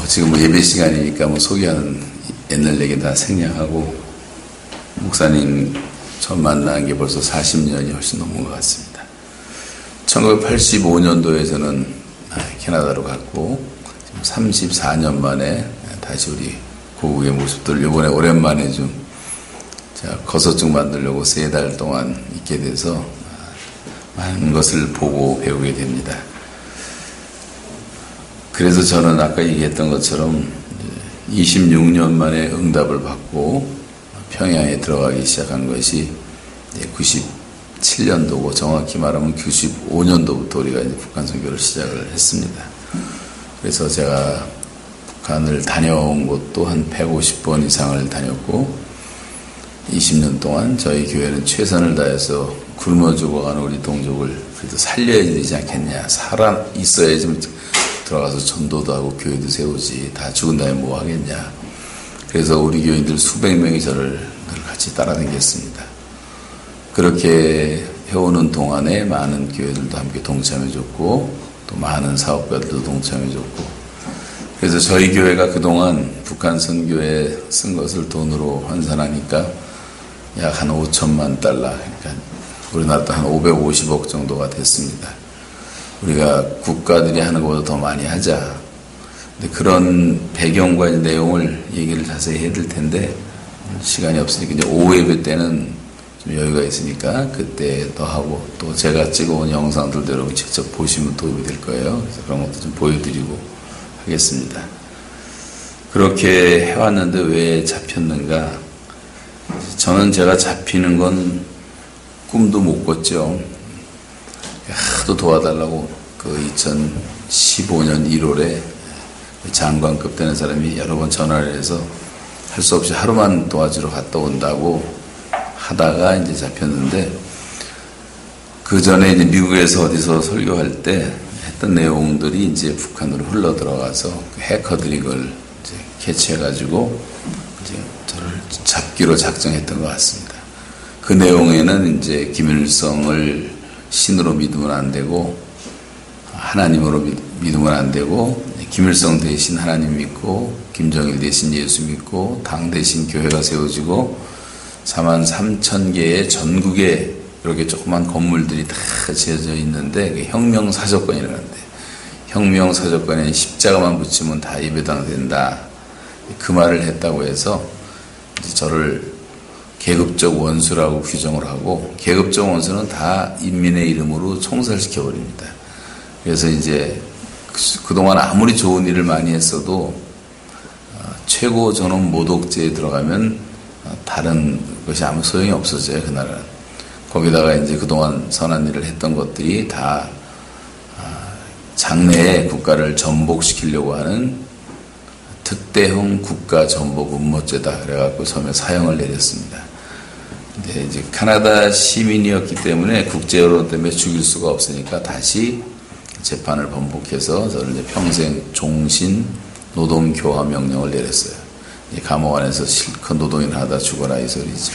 지금 뭐 예배 시간이니까 뭐 소개하는 옛날 얘기 다 생략하고, 목사님 처음 만난 게 벌써 40년이 훨씬 넘은 것 같습니다. 1985년도에 저는 캐나다로 갔고, 34년 만에 다시 우리 고국의 모습들, 이번에 오랜만에 좀 제가 거서증 만들려고 3달 동안 있게 돼서 많은 것을 보고 배우게 됩니다. 그래서 저는 아까 얘기했던 것처럼 26년 만에 응답을 받고 평양에 들어가기 시작한 것이 97년도고, 정확히 말하면 95년도부터 우리가 이제 북한 선교를 시작을 했습니다. 그래서 제가 북한을 다녀온 곳도 한 150번 이상을 다녔고, 20년 동안 저희 교회는 최선을 다해서 굶어 죽어가는 우리 동족을 그래도 살려야 되지 않겠냐. 살아 있어야지 들어가서 전도도 하고 교회도 세우지. 다 죽은 다음에 뭐 하겠냐. 그래서 우리 교인들 수백 명이 저를 늘 같이 따라다녔습니다. 그렇게 해오는 동안에 많은 교회들도 함께 동참해줬고, 또 많은 사업가들도 동참해줬고, 그래서 저희 교회가 그동안 북한 선교에 쓴 것을 돈으로 환산하니까 약 한 5천만 달러, 그러니까 우리나라도 한 550억 정도가 됐습니다. 우리가 국가들이 하는 것보다 더 많이 하자. 근데 그런 배경과 내용을 얘기를 자세히 해야 될 텐데, 시간이 없으니까 이제 오후 예배 때는 좀 여유가 있으니까 그때 더 하고, 또 제가 찍어온 영상들도 여러분 직접 보시면 도움이 될 거예요. 그래서 그런 것도 좀 보여드리고 하겠습니다. 그렇게 해왔는데 왜 잡혔는가? 저는 제가 잡히는 건 꿈도 못 꿨죠. 하도 도와달라고 그 2015년 1월에 장관급 되는 사람이 여러 번 전화를 해서 할 수 없이 하루만 도와주러 갔다 온다고 하다가 이제 잡혔는데, 그 전에 이제 미국에서 어디서 설교할 때 했던 내용들이 이제 북한으로 흘러 들어가서 그 해커들이 그걸 이제 캐치해가지고 이제 저를 잡기로 작정했던 것 같습니다. 그 내용에는 이제 김일성을 신으로 믿으면 안 되고, 하나님으로 믿으면 안 되고, 김일성 대신 하나님 믿고, 김정일 대신 예수 믿고, 당 대신 교회가 세워지고, 43,000개의 전국에 이렇게 조그만 건물들이 다 지어져 있는데, 혁명사적권이라는데, 혁명사적권에 십자가만 붙이면 다 예배당 된다. 그 말을 했다고 해서 이제 저를 계급적 원수라고 규정을 하고, 계급적 원수는 다 인민의 이름으로 총살시켜버립니다. 그래서 이제 그동안 아무리 좋은 일을 많이 했어도 최고 전원 모독죄에 들어가면 다른 것이 아무 소용이 없어져요, 그날은. 거기다가 이제 그동안 선한 일을 했던 것들이 다 장래에 국가를 전복시키려고 하는 특대형 국가 전복 음모죄다. 그래갖고 처음에 사형을 내렸습니다. 근데 이제 캐나다 시민이었기 때문에 국제 여론 때문에 죽일 수가 없으니까 다시 재판을 번복해서 저를 이제 평생 종신 노동 교화 명령을 내렸어요. 감옥 안에서 실컷 노동이나 하다 죽어라 이 소리죠.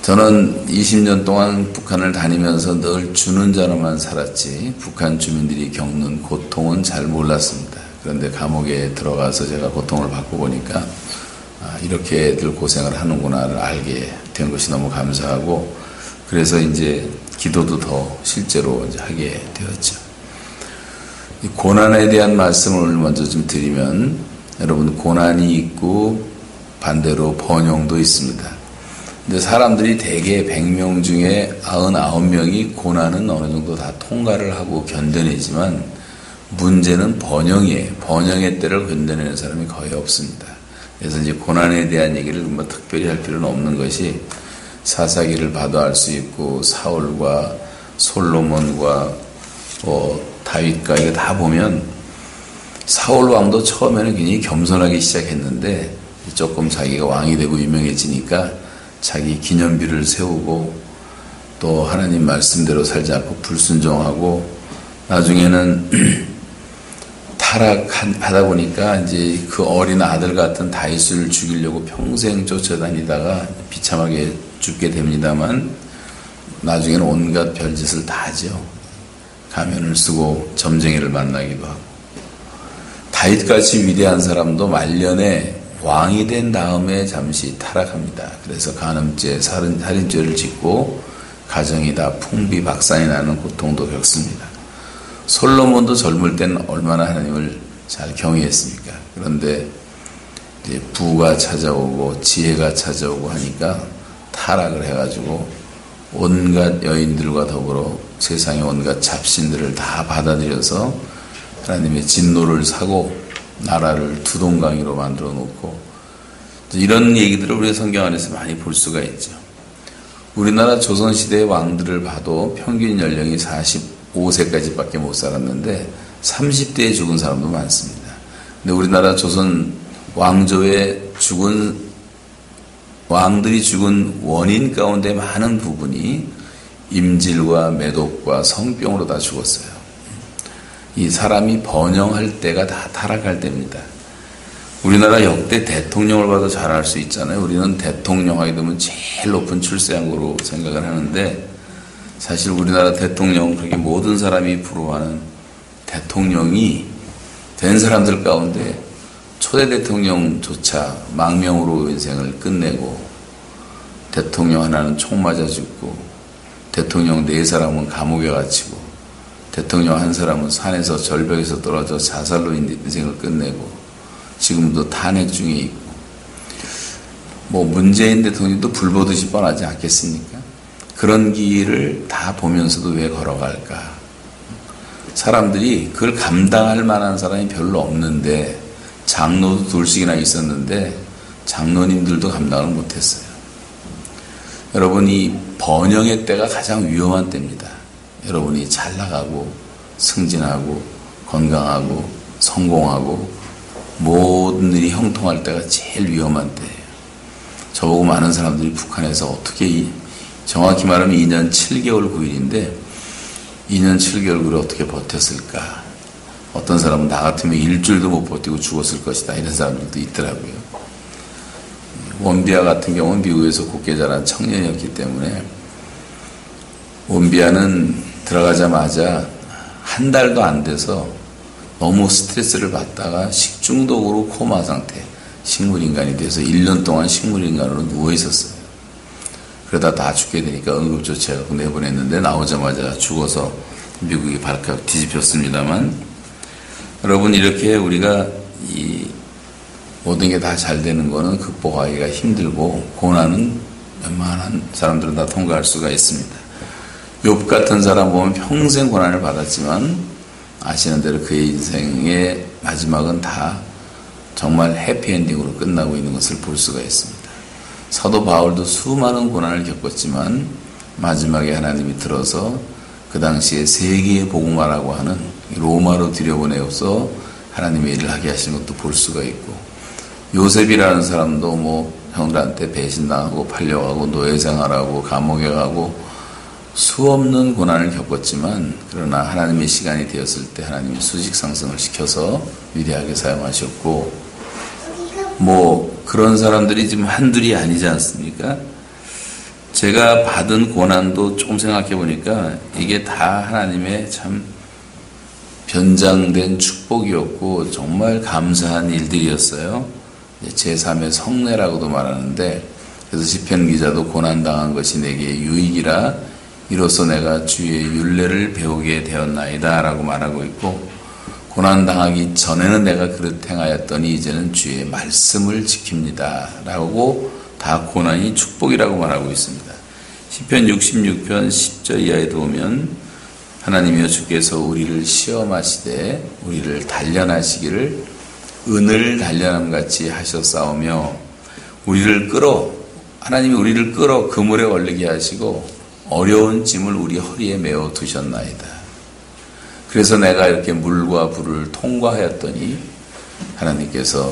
저는 20년 동안 북한을 다니면서 늘 주는 자로만 살았지 북한 주민들이 겪는 고통은 잘 몰랐습니다. 그런데 감옥에 들어가서 제가 고통을 받고 보니까 이렇게들 고생을 하는구나를 알게 된 것이 너무 감사하고, 그래서 이제 기도도 더 실제로 이제 하게 되었죠. 이 고난에 대한 말씀을 먼저 좀 드리면, 여러분 고난이 있고 반대로 번영도 있습니다. 근데 사람들이 대개 100명 중에 99명이 고난은 어느 정도 다 통과를 하고 견뎌내지만 문제는 번영이에요. 번영의 때를 견뎌내는 사람이 거의 없습니다. 그래서 이제 고난에 대한 얘기를 뭐 특별히 할 필요는 없는 것이, 사사기를 봐도 알 수 있고 사울과 솔로몬과 다윗과 이거 다 보면 사울 왕도 처음에는 굉장히 겸손하게 시작했는데 조금 자기가 왕이 되고 유명해지니까 자기 기념비를 세우고 또 하나님 말씀대로 살지 않고 불순종하고, 나중에는 타락하다 보니까 이제 그 어린 아들 같은 다윗을 죽이려고 평생 쫓아다니다가 비참하게 죽게 됩니다만, 나중에는 온갖 별짓을 다 하죠. 가면을 쓰고 점쟁이를 만나기도 하고. 다윗같이 위대한 사람도 말년에 왕이 된 다음에 잠시 타락합니다. 그래서 간음죄, 살인죄를 짓고 가정이 다 풍비박산이 나는 고통도 겪습니다. 솔로몬도 젊을 때는 얼마나 하나님을 잘 경외했습니까? 그런데 이제 부가 찾아오고 지혜가 찾아오고 하니까 타락을 해가지고 온갖 여인들과 더불어 세상의 온갖 잡신들을 다 받아들여서 하나님의 진노를 사고 나라를 두동강이로 만들어 놓고, 이런 얘기들을 우리 성경 안에서 많이 볼 수가 있죠. 우리나라 조선시대의 왕들을 봐도 평균 연령이 45세까지밖에 못 살았는데 30대에 죽은 사람도 많습니다. 근데 우리나라 조선 왕조의 왕들이 죽은 원인 가운데 많은 부분이 임질과 매독과 성병으로 다 죽었어요. 이 사람이 번영할 때가 다 타락할 때입니다. 우리나라 역대 대통령을 봐도 잘 알 수 있잖아요. 우리는 대통령 하게 되면 제일 높은 출세한거로 생각을 하는데, 사실 우리나라 대통령, 그렇게 모든 사람이 부러워하는 대통령이 된 사람들 가운데 초대 대통령조차 망명으로 인생을 끝내고, 대통령 하나는 총 맞아 죽고, 대통령 4사람은 감옥에 갇히고, 대통령 1사람은 산에서 절벽에서 떨어져 자살로 인생을 끝내고, 지금도 탄핵 중에 있고, 문재인 대통령도 불보듯이 뻔하지 않겠습니까? 그런 길을 다 보면서도 왜 걸어갈까? 사람들이 그걸 감당할 만한 사람이 별로 없는데, 장로도 둘씩이나 있었는데 장로님들도 감당을 못했어요. 여러분, 이 번영의 때가 가장 위험한 때입니다. 여러분이 잘 나가고 승진하고 건강하고 성공하고 모든 일이 형통할 때가 제일 위험한 때예요. 저보고 많은 사람들이 북한에서 어떻게, 정확히 말하면 2년 7개월 9일인데 2년 7개월 9일 어떻게 버텼을까? 어떤 사람은 나 같으면 일주일도 못 버티고 죽었을 것이다, 이런 사람들도 있더라고요. 원비아 같은 경우는 미국에서 곱게 자란 청년이었기 때문에, 원비아는 들어가자마자 한 달도 안 돼서 너무 스트레스를 받다가 식중독으로 코마 상태, 식물인간이 돼서 1년 동안 식물인간으로 누워 있었어요. 그러다 다 죽게 되니까 응급조치해서 내보냈는데, 나오자마자 죽어서 미국이 발칵 뒤집혔습니다만, 여러분, 이렇게 우리가 이 모든 게 다 잘 되는 거는 극복하기가 힘들고, 고난은 웬만한 사람들은 다 통과할 수가 있습니다. 욥 같은 사람 보면 평생 고난을 받았지만 아시는 대로 그의 인생의 마지막은 다 정말 해피엔딩으로 끝나고 있는 것을 볼 수가 있습니다. 사도 바울도 수많은 고난을 겪었지만 마지막에 하나님이 들어서 그 당시에 세계의 복음화라고 하는 로마로 들여보내어서 하나님의 일을 하게 하신 것도 볼 수가 있고, 요셉이라는 사람도 형들한테 배신당하고 팔려가고 노예생활하고 감옥에 가고 수없는 고난을 겪었지만, 그러나 하나님의 시간이 되었을 때 하나님이 수직상승을 시켜서 위대하게 사용하셨고, 그런 사람들이 지금 한둘이 아니지 않습니까? 제가 받은 고난도 조금 생각해 보니까 이게 다 하나님의 참 변장된 축복이었고 정말 감사한 일들이었어요. 제3의 성례라고도 말하는데, 그래서 시편 기자도 고난당한 것이 내게 유익이라 이로써 내가 주의 율례를 배우게 되었나이다 라고 말하고 있고, 고난당하기 전에는 내가 그릇 행하였더니 이제는 주의 말씀을 지킵니다 라고 다 고난이 축복이라고 말하고 있습니다. 시편 66편 10절 이하에도 보면, 하나님이여 주께서 우리를 시험하시되 우리를 단련하시기를 은을 단련함같이 하셨사오며, 하나님이 우리를 끌어 그물에 올리게 하시고 어려운 짐을 우리 허리에 메어 두셨나이다. 그래서 내가 이렇게 물과 불을 통과하였더니 하나님께서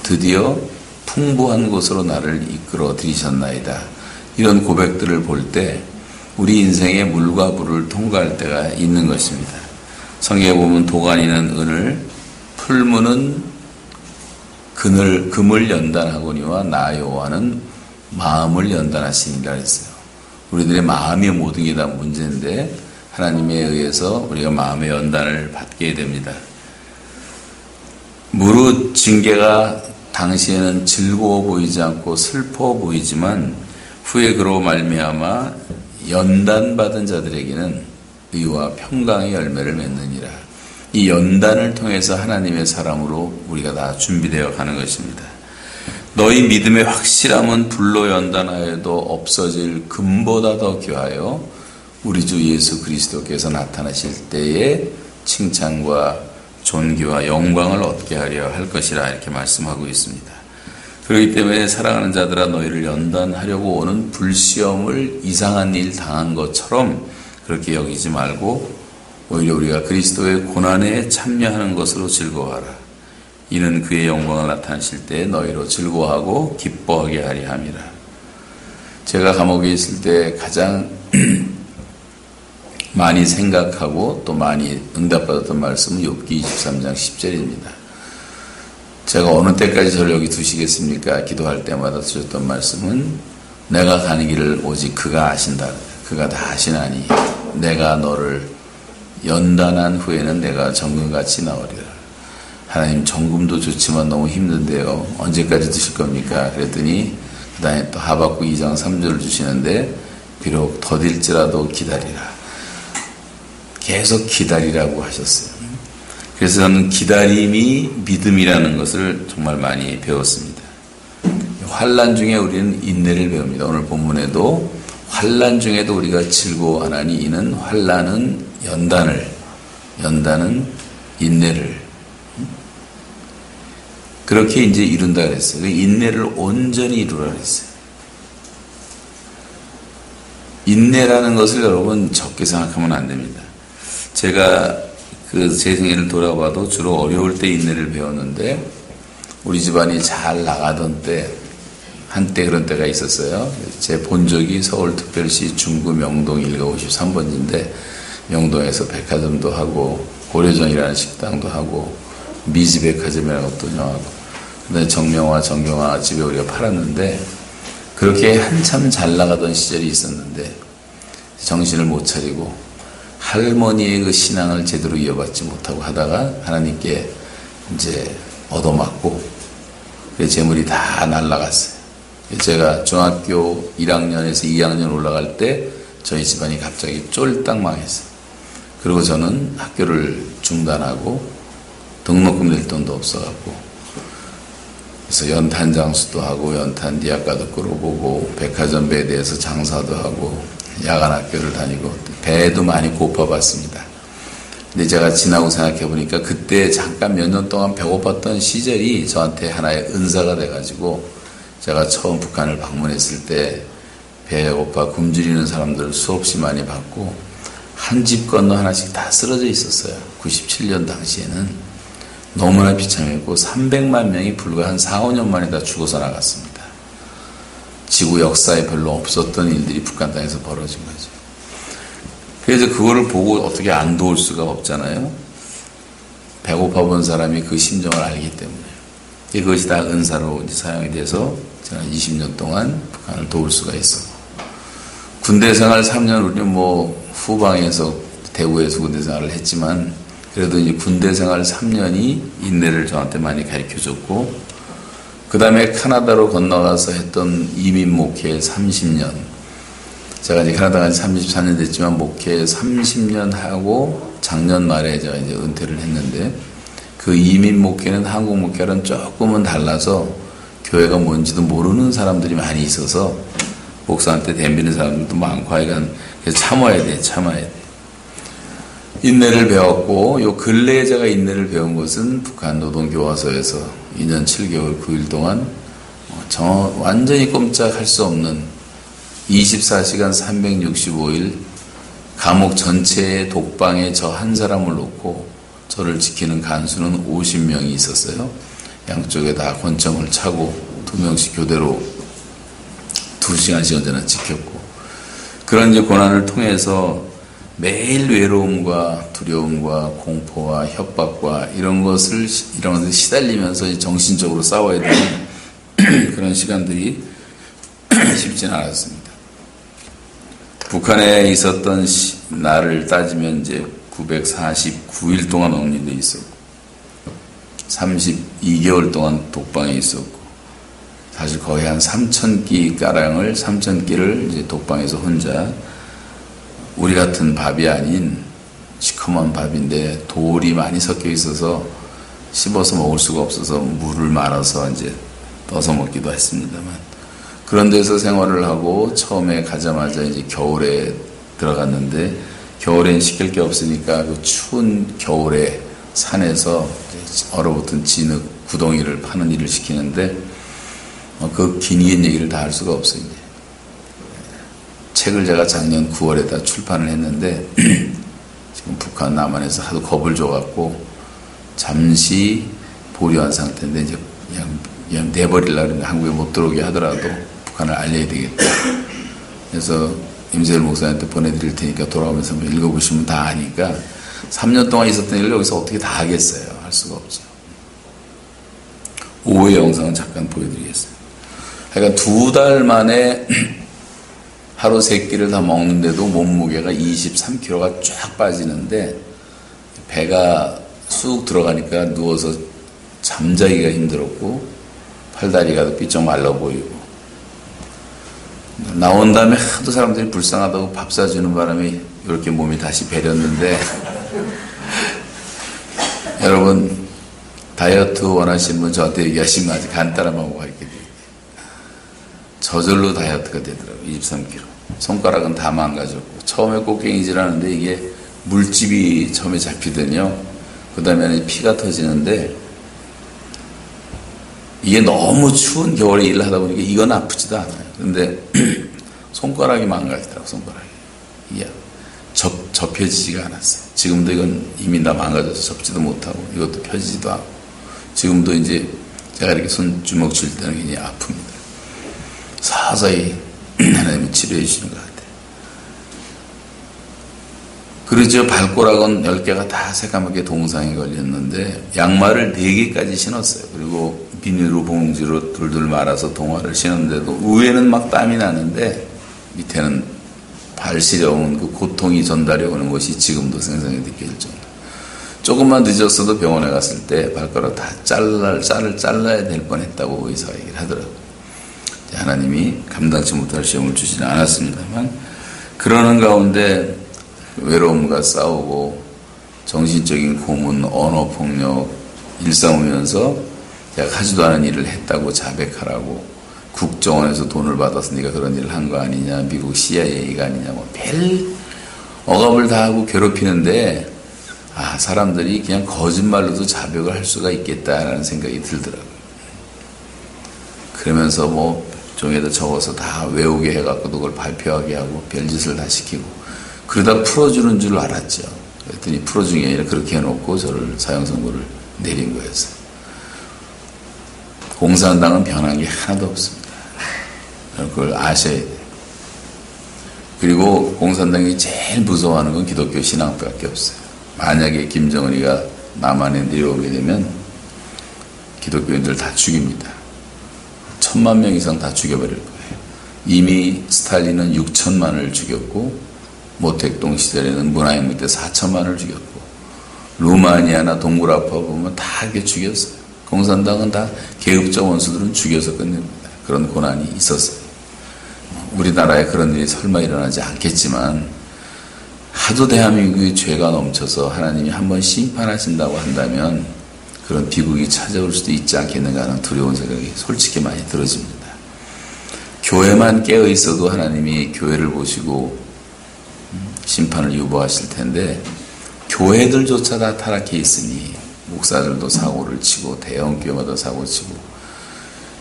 드디어 풍부한 곳으로 나를 이끌어 들이셨나이다. 이런 고백들을 볼 때 우리 인생에 물과 불을 통과할 때가 있는 것입니다. 성경에 보면 도가니는 은을, 풀무는 금을 연단하거니와 나 여호와는 마음을 연단하시니라 했어요. 우리들의 마음이 모든 게 다 문제인데 하나님에 의해서 우리가 마음의 연단을 받게 됩니다. 징계가 당시에는 즐거워 보이지 않고 슬퍼 보이지만 후에 그로 말미암아 연단받은 자들에게는 의와 평강의 열매를 맺느니라. 이 연단을 통해서 하나님의 사람으로 우리가 다 준비되어 가는 것입니다. 너희 믿음의 확실함은 불로 연단하여도 없어질 금보다 더 귀하여 우리 주 예수 그리스도께서 나타나실 때에 칭찬과 존귀와 영광을 얻게 하려 할 것이라 이렇게 말씀하고 있습니다. 그렇기 때문에 사랑하는 자들아 너희를 연단하려고 오는 불시험을 이상한 일 당한 것처럼 그렇게 여기지 말고 오히려 우리가 그리스도의 고난에 참여하는 것으로 즐거워하라. 이는 그의 영광을 나타내실 때 너희로 즐거워하고 기뻐하게 하리 함이라. 제가 감옥에 있을 때 가장 많이 생각하고 또 많이 응답받았던 말씀은 욥기 23장 10절입니다. 제가 어느 때까지 저를 여기 두시겠습니까? 기도할 때마다 주셨던 말씀은 내가 가는 길을 오직 그가 아신다. 그가 다 아시나니 내가 너를 연단한 후에는 내가 정금같이 나오리라. 하나님 정금도 좋지만 너무 힘든데요. 언제까지 드실 겁니까? 그랬더니 그 다음에 또 하박국 2장 3절을 주시는데 비록 더딜지라도 기다리라. 계속 기다리라고 하셨어요. 그래서 저는 기다림이 믿음이라는 것을 정말 많이 배웠습니다. 환난 중에 우리는 인내를 배웁니다. 오늘 본문에도 환난 중에도 우리가 즐거워하나니 이는 환난은 연단은 인내를 그렇게 이제 이룬다 그랬어요. 인내를 온전히 이루라 그랬어요. 인내라는 것을 여러분 적게 생각하면 안 됩니다. 제가 제 생애를 돌아봐도 주로 어려울 때 인내를 배웠는데 우리 집안이 잘 나가던 때 한때 그런 때가 있었어요. 제 본적이 서울특별시 중구 명동 1가 53번지인데 명동에서 백화점도 하고 고려정이라는 식당도 하고 미지백화점이라는 것도 운영하고 그다음에 정명화, 정경화 집에 우리가 팔았는데 그렇게 한참 잘 나가던 시절이 있었는데 정신을 못 차리고 할머니의 그 신앙을 제대로 이어받지 못하고 하다가 하나님께 이제 얻어맞고 재물이 다 날라갔어요. 제가 중학교 1학년에서 2학년 올라갈 때 저희 집안이 갑자기 쫄딱 망했어요. 그리고 저는 학교를 중단하고 등록금 낼 돈도 없어갖고 그래서 연탄 장수도 하고 연탄 디아과도 끌어보고 백화점 배대에서 장사도 하고 야간 학교를 다니고 배도 많이 고파봤습니다. 근데 제가 지나고 생각해 보니까 그때 잠깐 몇 년 동안 배고팠던 시절이 저한테 하나의 은사가 돼가지고 제가 처음 북한을 방문했을 때 배고파 굶주리는 사람들 수없이 많이 봤고 한 집 건너 하나씩 다 쓰러져 있었어요. 97년 당시에는 너무나 비참했고 300만 명이 불과 한 4, 5년 만에 다 죽어서 나갔습니다. 지구 역사에 별로 없었던 일들이 북한 땅에서 벌어진 거죠. 그래서 그거를 보고 어떻게 안 도울 수가 없잖아요. 배고파 본 사람이 그 심정을 알기 때문에. 그것이 다 은사로 사용이 돼서 제가 20년 동안 북한을 도울 수가 있었고. 군대 생활 3년 우리는 후방에서 대구에서 군대 생활을 했지만 그래도 이제 군대 생활 3년이 인내를 저한테 많이 가르쳐 줬고 그 다음에 카나다로 건너가서 했던 이민 목회 30년. 제가 이제 카나다 간 지 34년 됐지만 목회 30년 하고 작년 말에 제가 이제 은퇴를 했는데 그 이민 목회는 한국 목회랑 조금은 달라서 교회가 뭔지도 모르는 사람들이 많이 있어서 목사한테 덤비는 사람들도 많고 하여간 그래서 참아야 돼. 인내를 배웠고 요 근래에 제가 인내를 배운 것은 북한 노동교화소에서 2년 7개월 9일 동안 완전히 꼼짝할 수 없는 24시간 365일 감옥 전체의 독방에 저 한 사람을 놓고 저를 지키는 간수는 50명이 있었어요. 양쪽에 다 권총을 차고 2명씩 교대로 2시간씩 언제나 지켰고 그런 이제 고난을 통해서 매일 외로움과 두려움과 공포와 협박과 이런 것을 시달리면서 정신적으로 싸워야 되는 그런 시간들이 쉽지는 않았습니다. 북한에 있었던 날을 따지면 이제 949일 동안 억류돼 있었고 32개월 동안 독방에 있었고, 사실 거의 한 3,000끼 가량을, 3,000끼를 이제 독방에서 혼자, 우리 같은 밥이 아닌 시커먼 밥인데 돌이 많이 섞여 있어서 씹어서 먹을 수가 없어서 물을 말아서 이제 떠서 먹기도 했습니다만, 그런 데서 생활을 하고 처음에 가자마자 이제 겨울에 들어갔는데, 겨울엔 시킬 게 없으니까 그 추운 겨울에 산에서 얼어붙은 진흙 구덩이를 파는 일을 시키는데, 그 긴 얘기를 다 할 수가 없어요. 이제. 책을 제가 작년 9월에다 출판을 했는데 지금 북한 남한에서 하도 겁을 줘갖고 잠시 보류한 상태인데, 이제 그냥 내버리려고 그러는데, 한국에 못 들어오게 하더라도 북한을 알려야 되겠다. 그래서 임세일 목사님한테 보내드릴 테니까 돌아오면서 한번 읽어보시면 다 아니까, 3년 동안 있었던 일을 여기서 어떻게 다 하겠어요. 할 수가 없죠. 오후의 영상은 잠깐 보여드리겠습니다. 그러니까 2달 만에 하루 3끼를 다 먹는데도 몸무게가 23kg가 쫙 빠지는데, 배가 쑥 들어가니까 누워서 잠자기가 힘들었고, 팔다리가 삐쩍 말라 보이고, 나온 다음에 하도 사람들이 불쌍하다고 밥 사주는 바람에 이렇게 몸이 다시 배렸는데, 여러분 다이어트 원하시는 분 저한테 얘기하시면 아주 간단한 방법 가르쳐드릴게요. 저절로 다이어트가 되더라고요. 23kg. 손가락은 다 망가졌고, 처음에 꽃갱이질 하는데 이게 물집이 처음에 잡히더니요, 그 다음에 피가 터지는데, 이게 너무 추운 겨울에 일을 하다 보니까 이건 아프지도 않아요. 근데 손가락이 망가지더라고요. 손가락이. 이게 접혀지지가 않았어요. 지금도 이건 이미 다 망가져서 접지도 못하고, 이것도 펴지지도 않고, 지금도 이제 제가 이렇게 손주먹 칠 때는 굉장히 아픕니다. 서서히 하나님이 치료해 주시는 것 같아요. 그러죠. 발가락은 10개가 다 새까맣게 동상에 걸렸는데, 양말을 4개까지 신었어요. 그리고 비닐로 봉지로 둘둘 말아서 동화를 신었는데도 위에는 막 땀이 나는데, 밑에는 발 시려운 그 고통이 전달이 오는 것이 지금도 생생히 느껴질 정도. 조금만 늦었어도 병원에 갔을 때 발가락 다 잘라야 될 뻔했다고 의사가 얘기를 하더라고요. 하나님이 감당치 못할 시험을 주지는 않았습니다만, 그러는 가운데 외로움과 싸우고 정신적인 고문, 언어폭력 일삼으면서 내가 하지도 않은 일을 했다고 자백하라고, 국정원에서 돈을 받아서 네가 그런 일을 한 거 아니냐, 미국 CIA가 아니냐, 뭐 별 억압을 다 하고 괴롭히는데, 사람들이 그냥 거짓말로도 자백을 할 수가 있겠다라는 생각이 들더라고요. 그러면서 뭐 종이에다 적어서 다 외우게 해갖고 그걸 발표하게 하고 별짓을 다 시키고, 그러다 풀어주는 줄 알았죠. 그랬더니 풀어준 게 아니라 그렇게 해놓고 저를 사형 선고를 내린 거였어요. 공산당은 변한 게 하나도 없습니다. 그걸 아셔야 돼요. 그리고 공산당이 제일 무서워하는 건 기독교 신앙밖에 없어요. 만약에 김정은이가 남한에 내려오게 되면 기독교인들 다 죽입니다. 1000만 이상 다 죽여버릴 거예요. 이미 스탈린은 6천만을 죽였고, 모택동 시절에는 문화혁명 때 4천만을 죽였고, 루마니아나 동굴아파 보면 다 이렇게 죽였어요. 공산당은 다 계급적 원수들은 죽여서 끝냅니다. 그런 고난이 있었어요. 우리나라에 그런 일이 설마 일어나지 않겠지만, 하도 대한민국의 죄가 넘쳐서 하나님이 한번 심판하신다고 한다면 그런 비극이 찾아올 수도 있지 않겠는가 하는 두려운 생각이 솔직히 많이 들어집니다. 교회만 깨어 있어도 하나님이 교회를 보시고 심판을 유보하실 텐데, 교회들조차 다 타락해 있으니 목사들도 사고를 치고 대형 교회마다 사고 치고,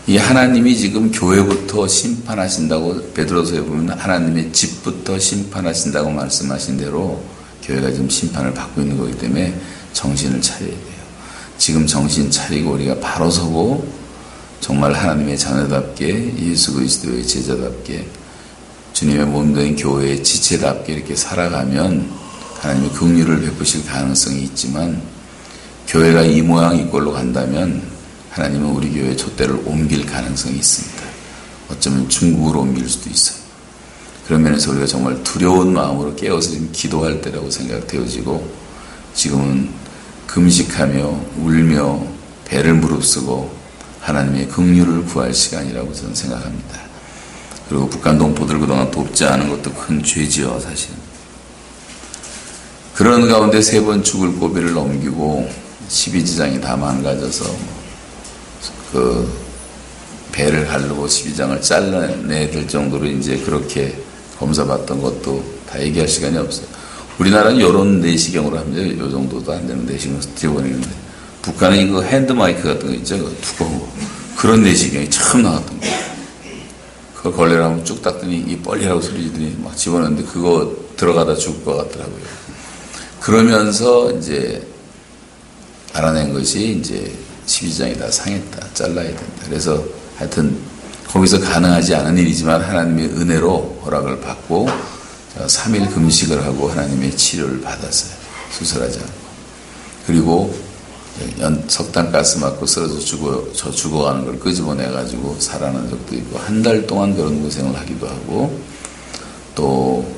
이 하나님이 지금 교회부터 심판하신다고 베드로서에 보면 하나님의 집부터 심판하신다고 말씀하신 대로 교회가 지금 심판을 받고 있는 거기 때문에 정신을 차려야 돼요. 지금 정신 차리고 우리가 바로 서고 정말 하나님의 자녀답게, 예수 그리스도의 제자답게, 주님의 몸된 교회의 지체답게 이렇게 살아가면 하나님의 긍휼을 베푸실 가능성이 있지만, 교회가 이 모양 이 꼴로 간다면 하나님은 우리 교회의 촛대를 옮길 가능성이 있습니다. 어쩌면 중국으로 옮길 수도 있어요. 그런 면에서 우리가 정말 두려운 마음으로 깨어서 지금 기도할 때라고 생각되어지고, 지금은 금식하며 울며 배를 무릅쓰고 하나님의 긍휼을 구할 시간이라고 저는 생각합니다. 그리고 북한 동포들 그동안 돕지 않은 것도 큰 죄지요, 사실. 그런 가운데 3번 죽을 고비를 넘기고 12지장이 다 망가져서 그 배를 가르고 12장을 잘라내야 될 정도로 이제 그렇게 검사받던 것도 다 얘기할 시간이 없어요. 우리나라는 이런 내시경으로 하면 이 정도도 안 되는 내시경을 들여보내는데, 북한은 이거 핸드마이크 같은 거 있죠? 두꺼운 거. 그런 내시경이 처음 나왔던 거예요. 그걸 걸레로 한번 쭉 닦더니 이 뻘리라고 소리 지더니 막 집어넣는데 그거 들어가다 죽을 것 같더라고요. 그러면서 이제 알아낸 것이 이제 12장이 다 상했다. 잘라야 된다. 그래서 하여튼 거기서 가능하지 않은 일이지만 하나님의 은혜로 허락을 받고 3일 금식을 하고 하나님의 치료를 받았어요. 수술하지 않고. 그리고 석탄 가스 맞고 쓰러져 죽어가는 걸 끄집어내가지고 살아난 적도 있고, 한 달 동안 그런 고생을 하기도 하고, 또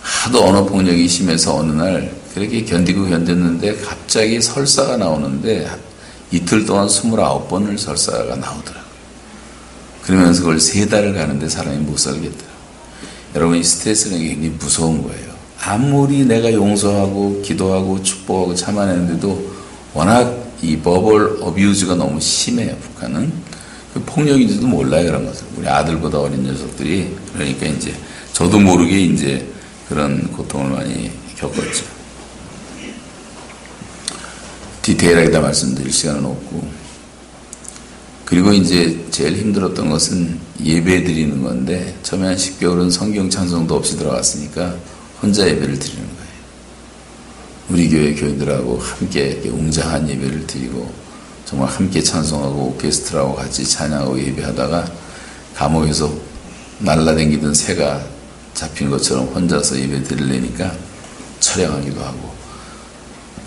하도 언어폭력이 심해서 어느 날 그렇게 견디고 견뎠는데 갑자기 설사가 나오는데 이틀 동안 29번을 설사가 나오더라고요. 그러면서 그걸 3달을 가는데 사람이 못 살겠더라고요. 여러분, 이 스트레스는 굉장히 무서운 거예요. 아무리 내가 용서하고 기도하고 축복하고 참아내는데도 워낙 이 버벌 어뷰즈가 너무 심해요, 북한은. 그 폭력인지도 몰라요, 그런 것을. 우리 아들보다 어린 녀석들이. 그러니까 이제 저도 모르게 이제 그런 고통을 많이 겪었죠. 디테일하게 다 말씀드릴 시간은 없고. 그리고 이제 제일 힘들었던 것은 예배 드리는 건데, 처음에 한 10개월은 성경 찬송도 없이 들어갔으니까 혼자 예배를 드리는 거예요. 우리 교회 교인들하고 함께 이렇게 웅장한 예배를 드리고, 정말 함께 찬송하고 오케스트라하고 같이 찬양하고 예배하다가 감옥에서 날라다니던 새가 잡힌 것처럼 혼자서 예배 드리려니까 촬영하기도 하고,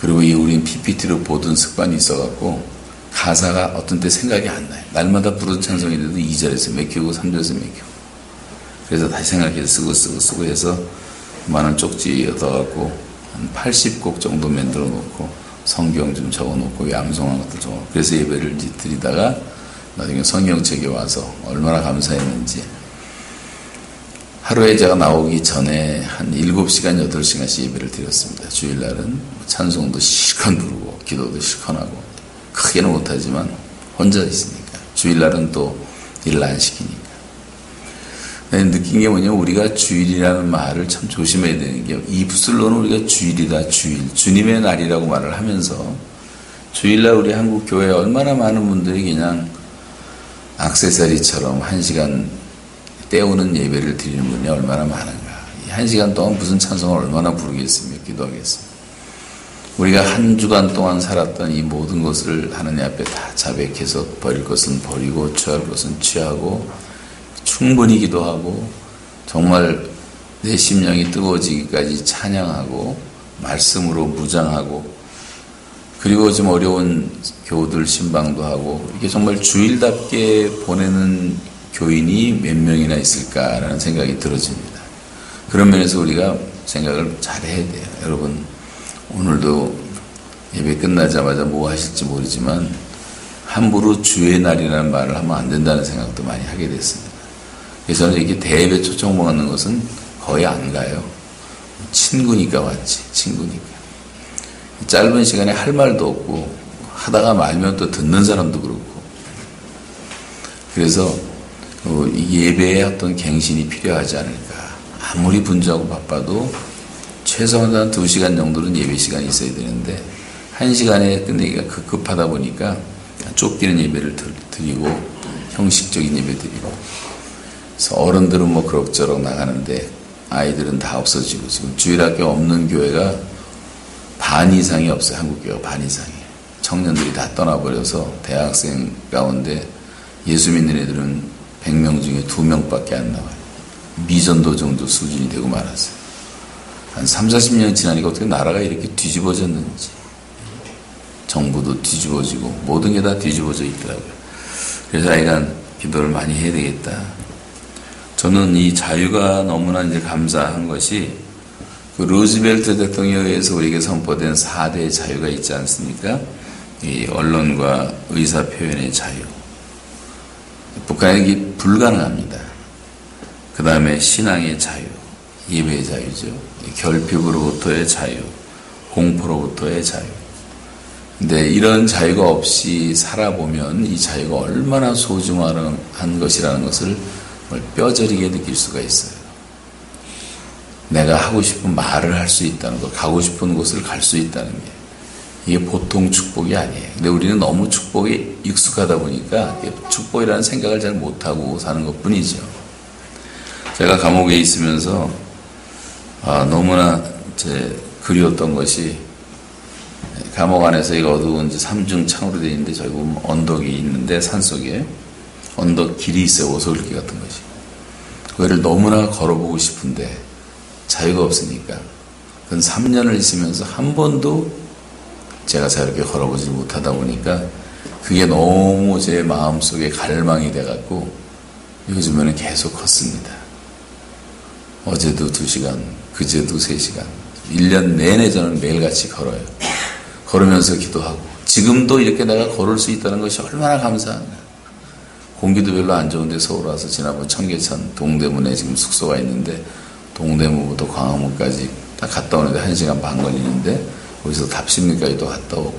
그리고 이 우린 PPT로 보던 습관이 있어갖고 가사가 어떤 때 생각이 안 나요. 날마다 부르는 찬송인데도 2절에서 맥히고 3절에서 맥히고, 그래서 다시 생각해서 쓰고 해서 많은 쪽지 얻어갖고 한 80곡 정도 만들어 놓고 성경 좀 적어 놓고 양송한 것도 적어 놓고, 그래서 예배를 드리다가 나중에 성경책에 와서 얼마나 감사했는지, 하루에 제가 나오기 전에 한 7시간, 8시간씩 예배를 드렸습니다. 주일날은 찬송도 실컷 부르고 기도도 실컷 하고, 크게는 못하지만 혼자 있으니까. 주일날은 또 일을 안 시키니까. 느낀 게 뭐냐면, 우리가 주일이라는 말을 참 조심해야 되는 게, 입술로는 우리가 주일이다, 주일, 주님의 날이라고 말을 하면서, 주일날 우리 한국 교회에 얼마나 많은 분들이 그냥 액세서리처럼 1시간 때우는 예배를 드리는 분이 얼마나 많은가. 이 1시간 동안 무슨 찬송을 얼마나 부르겠습니까? 기도하겠습니까? 우리가 한 주간 동안 살았던 이 모든 것을 하나님 앞에 다 자백해서 버릴 것은 버리고 취할 것은 취하고 충분히 기도하고 정말 내 심령이 뜨거워지기까지 찬양하고 말씀으로 무장하고, 그리고 좀 어려운 교우들 신방도 하고, 이게 정말 주일답게 보내는 교인이 몇 명이나 있을까라는 생각이 들어집니다. 그런 면에서 우리가 생각을 잘 해야 돼요. 여러분, 오늘도 예배 끝나자마자 뭐 하실지 모르지만 함부로 주의 날이라는 말을 하면 안 된다는 생각도 많이 하게 됐습니다. 그래서 저는 이렇게 대예배 초청받는 것은 거의 안 가요. 친구니까 왔지, 친구니까. 짧은 시간에 할 말도 없고, 하다가 말면 또 듣는 사람도 그렇고. 그래서 이 예배에 어떤 갱신이 필요하지 않을까. 아무리 분주하고 바빠도 최소한 한 2시간 정도는 예배 시간이 있어야 되는데, 1시간에 끝내기가 급하다 보니까 쫓기는 예배를 드리고 형식적인 예배 드리고, 그래서 어른들은 뭐 그럭저럭 나가는데 아이들은 다 없어지고, 지금 주일학교 없는 교회가 반 이상이 없어요. 한국 교회가 반 이상이. 청년들이 다 떠나버려서 대학생 가운데 예수 믿는 애들은 100명 중에 2명밖에 안 나와요. 미전도 정도 수준이 되고 말았어요. 한 30-40년 지나니까 어떻게 나라가 이렇게 뒤집어졌는지. 정부도 뒤집어지고 모든 게 다 뒤집어져 있더라고요. 그래서 하여간 기도를 많이 해야 되겠다. 저는 이 자유가 너무나 이제 감사한 것이, 그 루즈벨트 대통령에 의해서 우리에게 선포된 4대 자유가 있지 않습니까? 이 언론과 의사 표현의 자유. 북한에 이게 불가능합니다. 그 다음에 신앙의 자유, 예배의 자유죠. 결핍으로부터의 자유, 공포로부터의 자유. 근데 이런 자유가 없이 살아보면 이 자유가 얼마나 소중한 것이라는 것을 뼈저리게 느낄 수가 있어요. 내가 하고 싶은 말을 할 수 있다는 것, 가고 싶은 곳을 갈 수 있다는 게 이게 보통 축복이 아니에요. 근데 우리는 너무 축복에 익숙하다 보니까 축복이라는 생각을 잘 못하고 사는 것 뿐이죠. 제가 감옥에 있으면서 너무나 그리웠던 것이 감옥 안에서 이 어두운 삼중 창으로 되어 있는데 저기 보면 언덕이 있는데 산속에 언덕 길이 있어요. 오솔길 같은 것이. 그거를 너무나 걸어보고 싶은데 자유가 없으니까 그건 3년을 있으면서 한 번도 제가 자유롭게 걸어보지 못하다 보니까 그게 너무 제 마음속에 갈망이 돼갖고 요즘에는 계속 걷습니다. 어제도 2시간, 그제도 3시간, 1년 내내 저는 매일같이 걸어요. 걸으면서 기도하고 지금도 이렇게 내가 걸을 수 있다는 것이 얼마나 감사한가. 공기도 별로 안 좋은데 서울 와서 지난번 청계천 동대문에 지금 숙소가 있는데 동대문부터 광화문까지 딱 갔다 오는데 1시간 반 걸리는데 거기서 답심리까지도 갔다 오고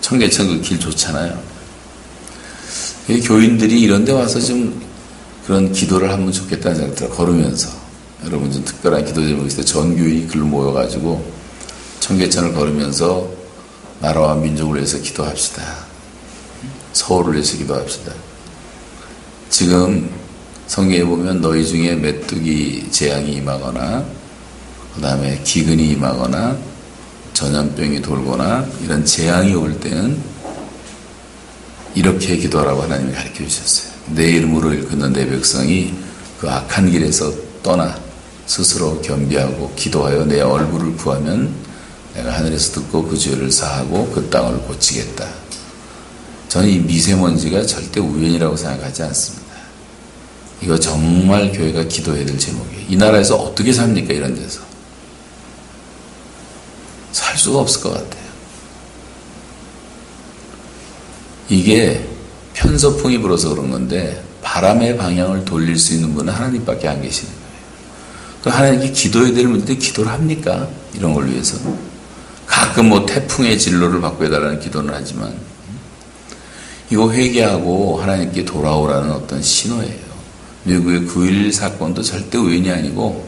청계천 그 길 좋잖아요. 이 교인들이 이런 데 와서 좀 그런 기도를 하면 좋겠다는 생각이 들어요. 걸으면서 여러분 좀 특별한 기도 제목이 있을 때 전교인이 글로 모여가지고 청계천을 걸으면서 나라와 민족을 위해서 기도합시다. 서울을 위해서 기도합시다. 지금 성경에 보면 너희 중에 메뚜기 재앙이 임하거나 그 다음에 기근이 임하거나 전염병이 돌거나 이런 재앙이 올 때는 이렇게 기도하라고 하나님이 가르쳐 주셨어요. 내 이름으로 일컫는 내 백성이 그 악한 길에서 떠나 스스로 겸비하고 기도하여 내 얼굴을 구하면 내가 하늘에서 듣고 그 죄를 사하고 그 땅을 고치겠다. 저는 이 미세먼지가 절대 우연이라고 생각하지 않습니다. 이거 정말 교회가 기도해야 될 제목이에요. 이 나라에서 어떻게 삽니까? 이런 데서. 살 수가 없을 것 같아요. 이게 편서풍이 불어서 그런 건데 바람의 방향을 돌릴 수 있는 분은 하나님밖에 안 계시는 거예요. 그럼 하나님께 기도해야 될 문제인데 기도를 합니까? 이런 걸 위해서. 가끔 태풍의 진로를 바꿔달라는 기도는 하지만 이거 회개하고 하나님께 돌아오라는 어떤 신호예요. 미국의 9.11 사건도 절대 우연이 아니고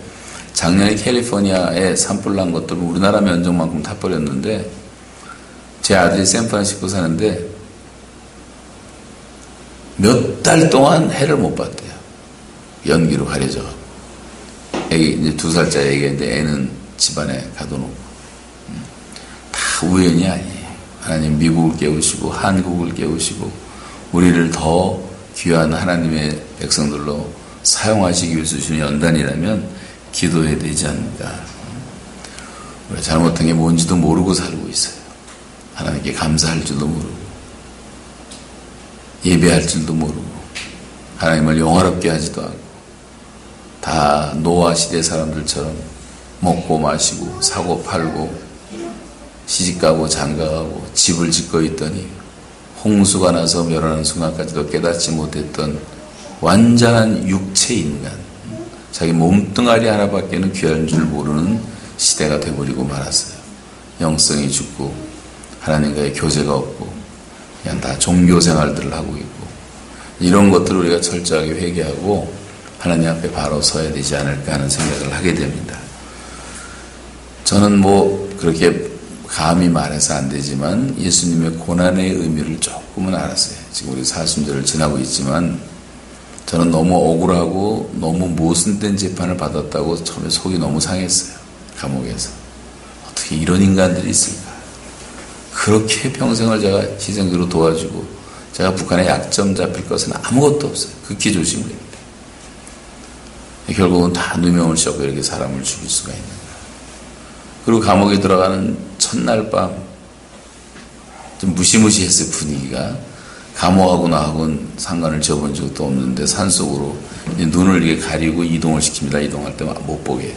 작년에 캘리포니아에 산불 난 것들은 우리나라 면적만큼 타버렸는데 제 아들이 샌프란시스코 사는데 몇 달 동안 해를 못 봤대요. 연기로 가려져. 애기 이제 2살짜리 애기인데 애는 집안에 가둬놓고 다 우연이 아니에요. 하나님 미국을 깨우시고 한국을 깨우시고 우리를 더 귀한 하나님의 백성들로 사용하시기 위해서 주시는 연단이라면 기도해야 되지 않는가. 우리가 잘못한 게 뭔지도 모르고 살고 있어요. 하나님께 감사할 줄도 모르고 예배할 줄도 모르고 하나님을 영화롭게 하지도 않고 다 노아 시대 사람들처럼 먹고 마시고 사고 팔고 시집가고 장가가고 집을 짓고 있더니 홍수가 나서 멸하는 순간까지도 깨닫지 못했던 완전한 육체 인간, 자기 몸뚱아리 하나밖에는 귀한 줄 모르는 시대가 돼버리고 말았어요. 영성이 죽고 하나님과의 교제가 없고 그냥 다 종교 생활들을 하고 있고 이런 것들을 우리가 철저하게 회개하고 하나님 앞에 바로 서야 되지 않을까 하는 생각을 하게 됩니다. 저는 그렇게 감히 말해서 안 되지만 예수님의 고난의 의미를 조금은 알았어요. 지금 우리 사순절을 지나고 있지만 저는 너무 억울하고 너무 모순된 재판을 받았다고 처음에 속이 너무 상했어요. 감옥에서. 어떻게 이런 인간들이 있을까? 그렇게 평생을 제가 희생적으로 도와주고 제가 북한의 약점 잡힐 것은 아무것도 없어요. 극히 조심됩니다. 결국은 다 누명을 씌우고 이렇게 사람을 죽일 수가 있는 거예요. 그리고 감옥에 들어가는 첫날 밤 좀 무시무시했어요. 분위기가. 감옥하고 나하고는 상관을 지어본 적도 없는데 산속으로 눈을 이렇게 가리고 이동을 시킵니다. 이동할 때 못 보게.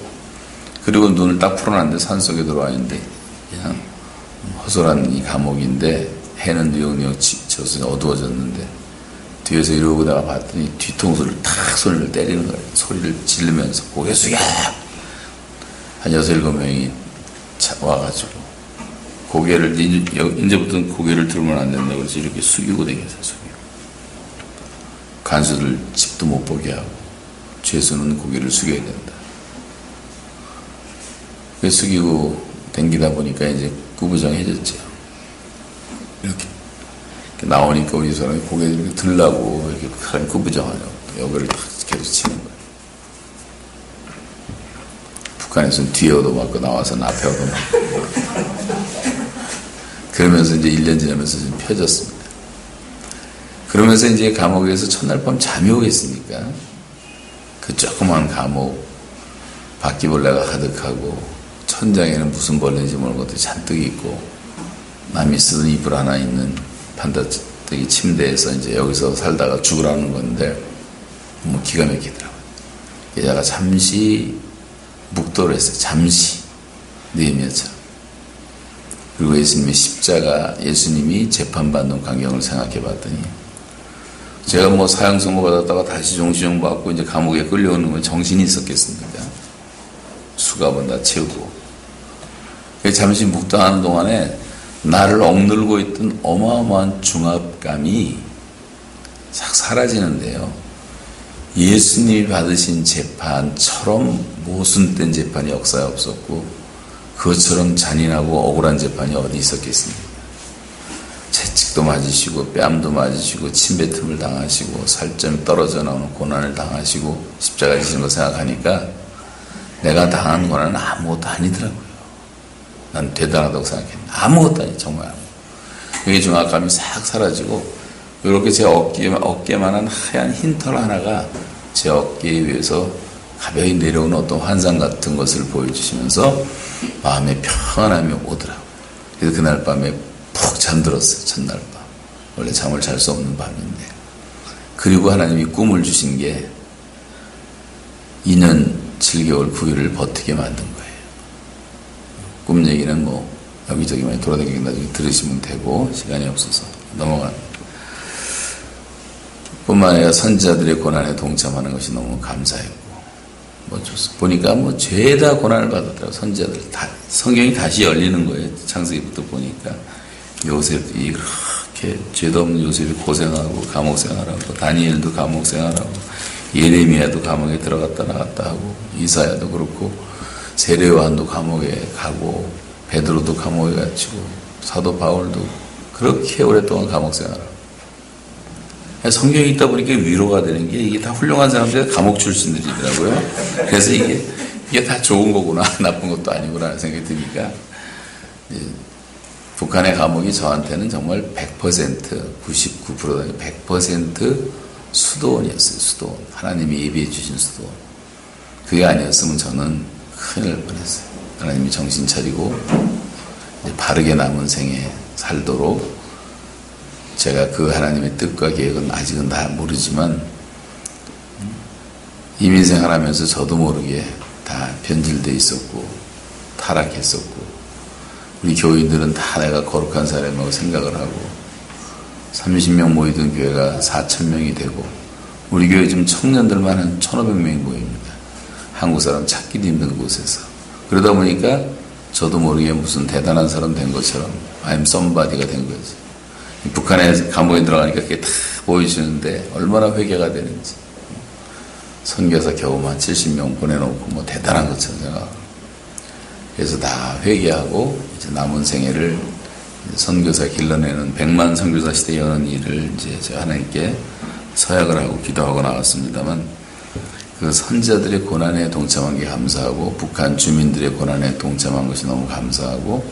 그리고 눈을 딱 풀어놨는데 산속에 들어와 있는데 그냥 허술한 이 감옥인데 해는 뉴욕 져서 어두워졌는데 뒤에서 이러고 내가 봤더니 뒤통수를 탁 손을 때리는 거예요. 소리를 지르면서 고개 숙여! 한 6, 7명이 와가지고 고개를 이제부터는 고개를 들면 안 된다고 그래서 이렇게 숙이고 다녔어요. 숙이고. 간수들 집도 못 보게 하고 죄수는 고개를 숙여야 된다. 숙이고 댕기다 보니까 이제 구부정해졌죠. 이렇게 나오니까 우리 사람이 고개를 이렇게 들라고 이렇게 사람이 구부정하냐고 여기를 계속 치는 거예요. 북한에서는 뒤에 얻어맞고 나와서는 앞에 얻어맞고 그러면서 이제 1년 지나면서 좀 펴졌습니다. 그러면서 이제 감옥에서 첫날 밤 잠이 오겠습니까? 그 조그만 감옥 바퀴벌레가 가득하고 천장에는 무슨 벌레인지 모르는 것들이 잔뜩 있고 남이 쓰던 이불 하나 있는 판다뜨기 침대에서 이제 여기서 살다가 죽으라는 건데 뭐 기가 막히더라고요. 제가 잠시 묵도를 했어요. 잠시 느헤미야처럼. 그리고 예수님의 십자가, 예수님이 재판받는 광경을 생각해 봤더니 제가 뭐 사형선고 받았다가 다시 종시형 받고 이제 감옥에 끌려오는 건 정신이 있었겠습니까? 수갑은 다 채우고. 잠시 묵도하는 동안에 나를 억눌고 있던 어마어마한 중압감이 싹 사라지는데요. 예수님이 받으신 재판처럼 모순된 재판이 역사에 없었고 그것처럼 잔인하고 억울한 재판이 어디 있었겠습니까? 채찍도 맞으시고 뺨도 맞으시고 침뱉음을 당하시고 살점이 떨어져 나오는 고난을 당하시고 십자가 지시는 거 생각하니까 내가 당한 고난은 아무것도 아니더라고요. 난 대단하다고 생각했는데 아무것도 아니 정말 아무것도. 그게 중압감이 싹 사라지고 이렇게 제 어깨만한 하얀 흰 털 하나가 제 어깨에 위에서 가벼이 내려오는 어떤 환상 같은 것을 보여주시면서 마음의 평안함이 오더라고요. 그래서 그날 밤에 푹 잠들었어요. 첫날 밤. 원래 잠을 잘 수 없는 밤인데. 그리고 하나님이 꿈을 주신 게 2년 7개월 9일을 버티게 만든 거예요. 꿈 얘기는 뭐 여기저기 많이 돌아다니긴 나중에 들으시면 되고 시간이 없어서 넘어가는 뿐만 아니라 선지자들의 고난에 동참하는 것이 너무 감사했고 뭐 좋습니다. 보니까 뭐 죄다 고난을 받았더라고요. 선지자들 다 성경이 다시 열리는 거예요. 창세기부터 보니까 요셉이 그렇게 죄도 없는 요셉이 고생하고 감옥 생활하고 다니엘도 감옥 생활하고 예레미야도 감옥에 들어갔다 나갔다 하고 이사야도 그렇고 세례요한도 감옥에 가고 베드로도 감옥에 갇히고 사도 바울도 그렇게 오랫동안 감옥 생활하고 성경이 있다 보니까 위로가 되는 게 이게 다 훌륭한 사람들이 감옥 출신들이더라고요. 그래서 이게 다 좋은 거구나 나쁜 것도 아니구나 하는 생각이 드니까 북한의 감옥이 저한테는 정말 100% 99%가 100% 수도원이었어요. 수도원. 하나님이 예비해 주신 수도원. 그게 아니었으면 저는 큰일 날 뻔했어요. 하나님이 정신 차리고 이제 바르게 남은 생에 살도록 제가 그 하나님의 뜻과 계획은 아직은 다 모르지만 이민생활하면서 저도 모르게 다 변질돼 있었고 타락했었고 우리 교인들은 다 내가 거룩한 사람이라고 생각을 하고 30명 모이던 교회가 4,000명이 되고 우리 교회 지금 청년들만 한 1,500명이 모입니다. 한국 사람 찾기도 힘든 곳에서 그러다 보니까 저도 모르게 무슨 대단한 사람 된 것처럼 I'm somebody가 된 거지. 북한에 감옥에 들어가니까 그게 다 보여주는데 얼마나 회개가 되는지 선교사 겨우 한 70명 보내놓고 뭐 대단한 것처럼 생각하고 그래서 다 회개하고 이제 남은 생애를 선교사 길러내는 100만 선교사 시대 여는 일을 이제 제가 하나님께 서약을 하고 기도하고 나왔습니다만 그 선지자들의 고난에 동참한 게 감사하고 북한 주민들의 고난에 동참한 것이 너무 감사하고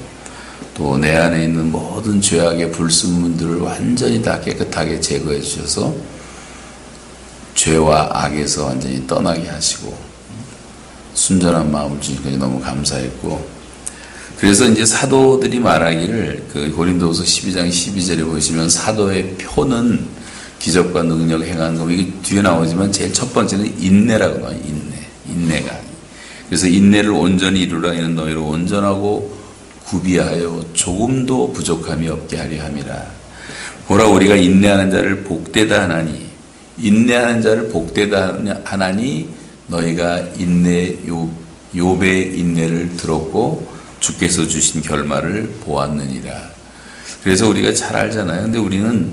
또 내 안에 있는 모든 죄악의 불순물들을 완전히 다 깨끗하게 제거해 주셔서 죄와 악에서 완전히 떠나게 하시고 순전한 마음을 주시니까 너무 감사했고 그래서 이제 사도들이 말하기를 그 고린도후서 12장 12절에 보시면 사도의 표는 기적과 능력 행한 거 이게 뒤에 나오지만 제일 첫 번째는 인내라고 나와요. 인내가. 그래서 인내를 온전히 이루라 이는 너희를 온전하고 구비하여 조금도 부족함이 없게 하려 함이라. 보라, 우리가 인내하는 자를 복되다 하나니, 인내하는 자를 복되다 하나니 너희가 욥의 인내를 들었고 주께서 주신 결말을 보았느니라. 그래서 우리가 잘 알잖아요. 근데 우리는